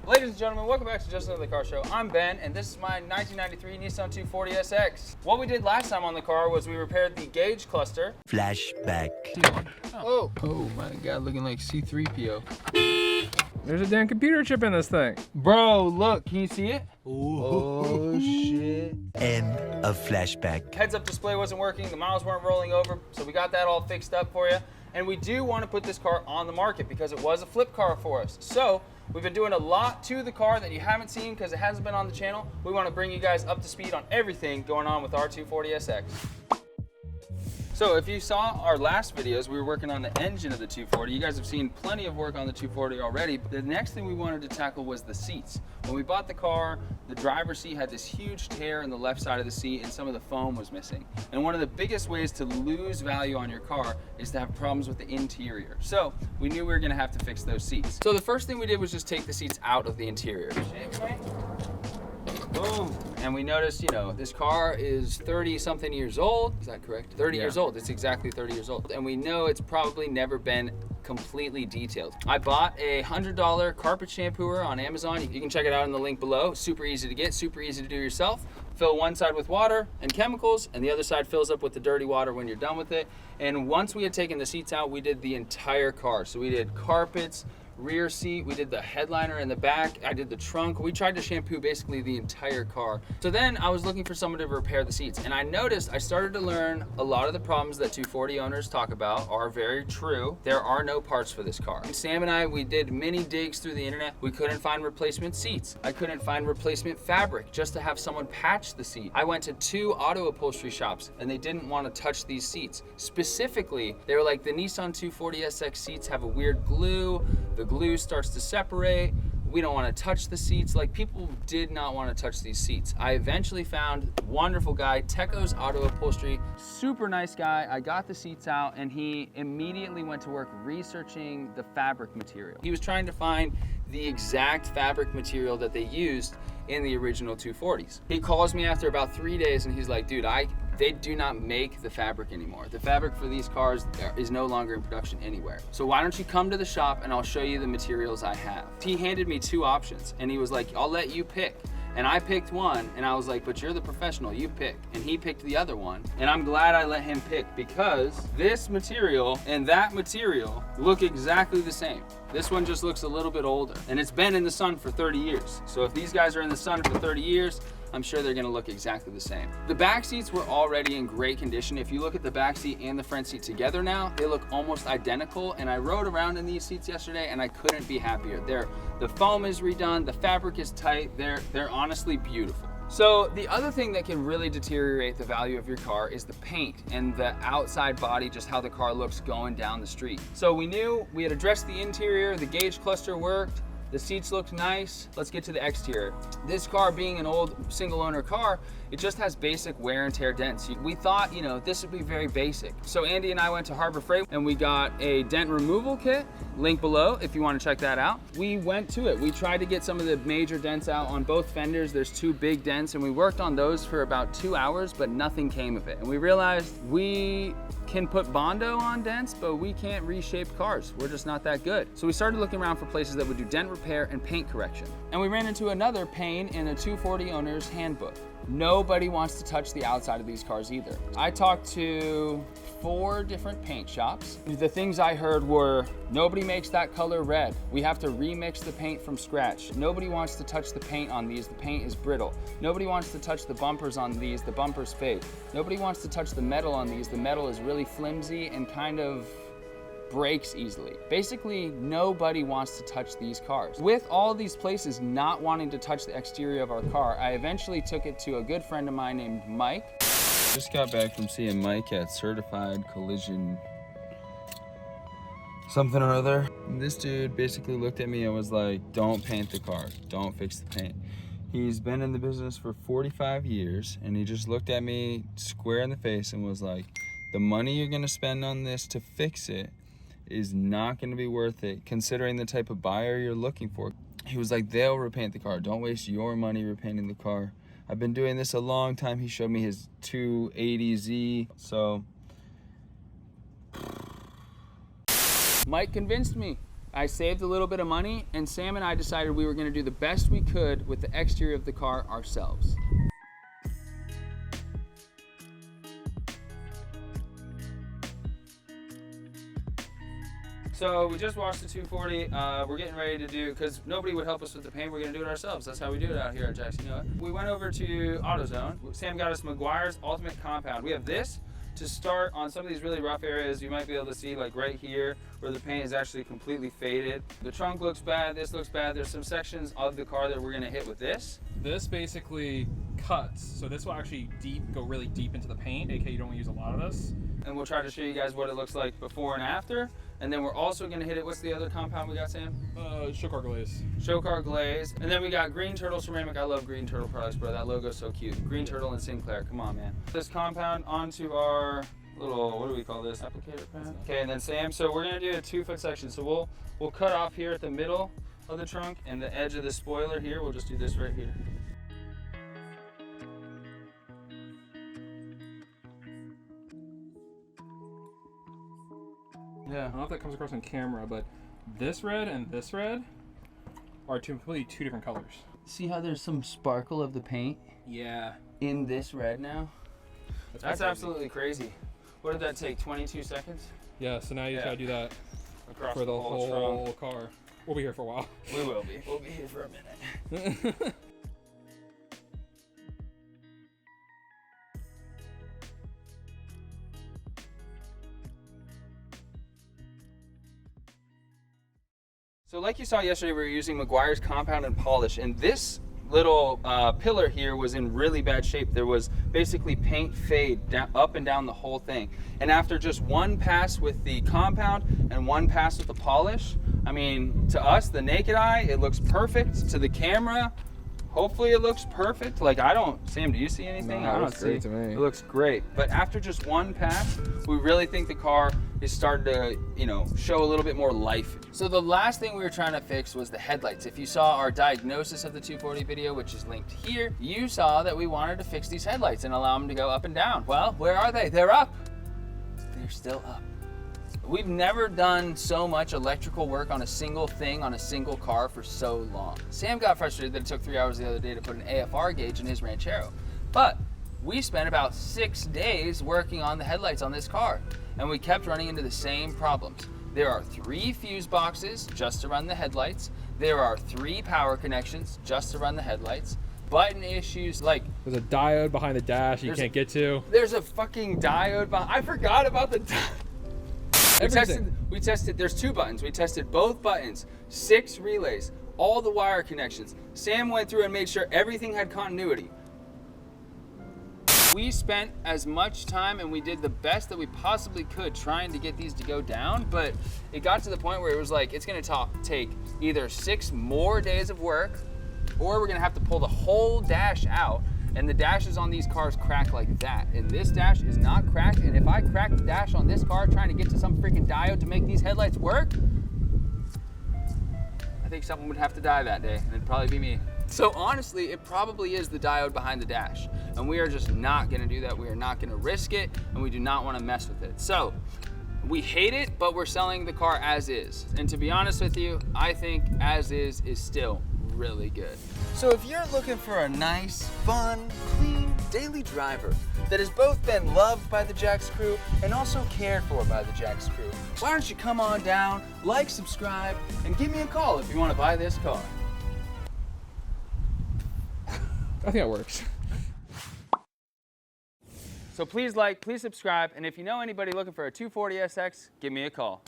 Ladies and gentlemen, welcome back to Just Another Car Show. I'm Ben, and this is my 1993 Nissan 240SX. What we did last time on the car was we repaired the gauge cluster. Flashback. Oh my God, looking like C-3PO. There's a damn computer chip in this thing. Bro, look, can you see it? Oh shit. End of flashback. Heads-up display wasn't working, the miles weren't rolling over, so we got that all fixed up for you. And we do want to put this car on the market because it was a flip car for us. So we've been doing a lot to the car that you haven't seen because it hasn't been on the channel. We want to bring you guys up to speed on everything going on with our 240SX. So if you saw our last videos, we were working on the engine of the 240. You guys have seen plenty of work on the 240 already, but the next thing we wanted to tackle was the seats. When we bought the car, the driver's seat had this huge tear in the left side of the seat and some of the foam was missing. And one of the biggest ways to lose value on your car is to have problems with the interior. So we knew we were gonna have to fix those seats. So the first thing we did was just take the seats out of the interior. Boom. And we noticed, you know, this car is 30 something years old. Is that correct? 30 years old. It's exactly 30 years old. And we know it's probably never been completely detailed. I bought a $100 carpet shampooer on Amazon. You can check it out in the link below. Super easy to get, super easy to do yourself. Fill one side with water and chemicals, and the other side fills up with the dirty water when you're done with it. And once we had taken the seats out, we did the entire car. So we did carpets, rear seat, we did the headliner in the back, I did the trunk. We tried to shampoo basically the entire car. So then I was looking for someone to repair the seats, and I noticed I started to learn a lot of the problems that 240 owners talk about are very true. There are no parts for this car. Sam and I, we did many digs through the internet. We couldn't find replacement seats. I couldn't find replacement fabric just to have someone patch the seat. I went to 2 auto upholstery shops and they didn't want to touch these seats. Specifically, they were like, the Nissan 240SX seats have a weird glue. The glue starts to separate. We don't want to touch the seats. Like, people did not want to touch these seats. I eventually found a wonderful guy, Teco's Auto Upholstery, super nice guy. I got the seats out and he immediately went to work researching the fabric material. He was trying to find the exact fabric material that they used in the original 240s. He calls me after about 3 days and he's like, dude, they do not make the fabric anymore. The fabric for these cars is no longer in production anywhere. So why don't you come to the shop and I'll show you the materials I have. He handed me 2 options and he was like, I'll let you pick. And I picked one and I was like, but you're the professional, you pick. And he picked the other one. And I'm glad I let him pick because this material and that material look exactly the same. This one just looks a little bit older and it's been in the sun for 30 years. So if these guys are in the sun for 30 years, I'm sure they're gonna look exactly the same. The back seats were already in great condition. If you look at the back seat and the front seat together now, they look almost identical. And I rode around in these seats yesterday and I couldn't be happier. The foam is redone, the fabric is tight, they're honestly beautiful. So the other thing that can really deteriorate the value of your car is the paint and the outside body, just how the car looks going down the street. So we knew we had addressed the interior, the gauge cluster worked, the seats looked nice. Let's get to the exterior. This car being an old single owner car, it just has basic wear and tear dents. We thought, you know, this would be very basic. So Andy and I went to Harbor Freight and we got a dent removal kit, link below if you want to check that out. We went to it. We tried to get some of the major dents out on both fenders. There's 2 big dents and we worked on those for about 2 hours, but nothing came of it. And we realized we can put Bondo on dents, but we can't reshape cars. We're just not that good. So we started looking around for places that would do dent repair and paint correction. And we ran into another pain in a 240 owner's handbook. Nobody wants to touch the outside of these cars either. I talked to 4 different paint shops. The things I heard were, nobody makes that color red. We have to remix the paint from scratch. Nobody wants to touch the paint on these. The paint is brittle. Nobody wants to touch the bumpers on these. The bumpers fade. Nobody wants to touch the metal on these. The metal is really flimsy and kind of breaks easily. Basically, nobody wants to touch these cars. With all these places not wanting to touch the exterior of our car, I eventually took it to a good friend of mine named Mike. Just got back from seeing Mike at Certified Collision something or other. This dude basically looked at me and was like, don't paint the car, don't fix the paint. He's been in the business for 45 years and he just looked at me square in the face and was like, the money you're gonna spend on this to fix it is not going to be worth it considering the type of buyer you're looking for. He was like, they'll repaint the car. Don't waste your money repainting the car. I've been doing this a long time. He showed me his 280Z. So Mike convinced me. I saved a little bit of money, and Sam and I decided we were gonna do the best we could with the exterior of the car ourselves. So we just washed the 240. We're getting ready to do, because nobody would help us with the paint, we're gonna do it ourselves. That's how we do it out here at Jackson. You know, we went over to AutoZone. Sam got us Meguiar's Ultimate Compound. We have this to start on some of these really rough areas. You might be able to see like right here where the paint is actually completely faded. The trunk looks bad, this looks bad. There's some sections of the car that we're gonna hit with this. This basically cuts, so this will actually go really deep into the paint, aka you don't want to use a lot of this. And we'll try to show you guys what it looks like before and after. And then we're also gonna hit it, what's the other compound we got, Sam? Show car glaze. Show car glaze. And then we got Green Turtle Ceramic. I love Green Turtle products, bro. That logo's so cute. Green Turtle and Sinclair, come on, man. This compound onto our little, what do we call this, applicator pad? Okay, and then Sam, so we're gonna do a 2-foot section. So we'll cut off here at the middle of the trunk and the edge of the spoiler here. We'll just do this right here. Yeah, I don't know if that comes across on camera, but this red and this red are completely two different colors. See how there's some sparkle of the paint? Yeah. In this red now? That's absolutely crazy. What did that take, 22 seconds? Yeah, so now you gotta do that across for the whole trunk. car. We'll be here for a while. We will be. We'll be here for a minute. So like you saw yesterday, we were using Meguiar's Compound and Polish, and this little pillar here was in really bad shape. There was basically paint fade down, up and down the whole thing. And after just one pass with the compound and one pass with the polish, I mean, to us, the naked eye, it looks perfect. To the camera, hopefully it looks perfect. Like, I don't, Sam, do you see anything? No, I it don't looks great to me. It looks great. But after just one pass, we really think the car is starting to, you know, show a little bit more life. So the last thing we were trying to fix was the headlights. If you saw our diagnosis of the 240 video, which is linked here, you saw that we wanted to fix these headlights and allow them to go up and down. Well, where are they? They're up. They're still up. We've never done so much electrical work on a single thing on a single car for so long. Sam got frustrated that it took 3 hours the other day to put an AFR gauge in his Ranchero. But we spent about 6 days working on the headlights on this car, and we kept running into the same problems. There are 3 fuse boxes just to run the headlights. There are 3 power connections just to run the headlights. Button issues, like there's a diode behind the dash you can't get to. There's a fucking diode behind. I forgot about the diode. We tested, there's 2 buttons. We tested both buttons, 6 relays, all the wire connections. Sam went through and made sure everything had continuity. We spent as much time and we did the best that we possibly could trying to get these to go down, but it got to the point where it was like, it's gonna take either 6 more days of work, or we're gonna have to pull the whole dash out, and the dashes on these cars crack like that. And this dash is not cracked, and if I crack the dash on this car trying to get to some freaking diode to make these headlights work, I think someone would have to die that day, and it'd probably be me. So honestly, it probably is the diode behind the dash, and we are just not gonna do that. We are not gonna risk it, and we do not wanna mess with it. So, we hate it, but we're selling the car as is. And to be honest with you, I think as is still really good. So if you're looking for a nice, fun, clean, daily driver that has both been loved by the Jax crew and also cared for by the Jax crew, why don't you come on down, like, subscribe, and give me a call if you want to buy this car. I think that works. So please like, please subscribe, and if you know anybody looking for a 240SX, give me a call.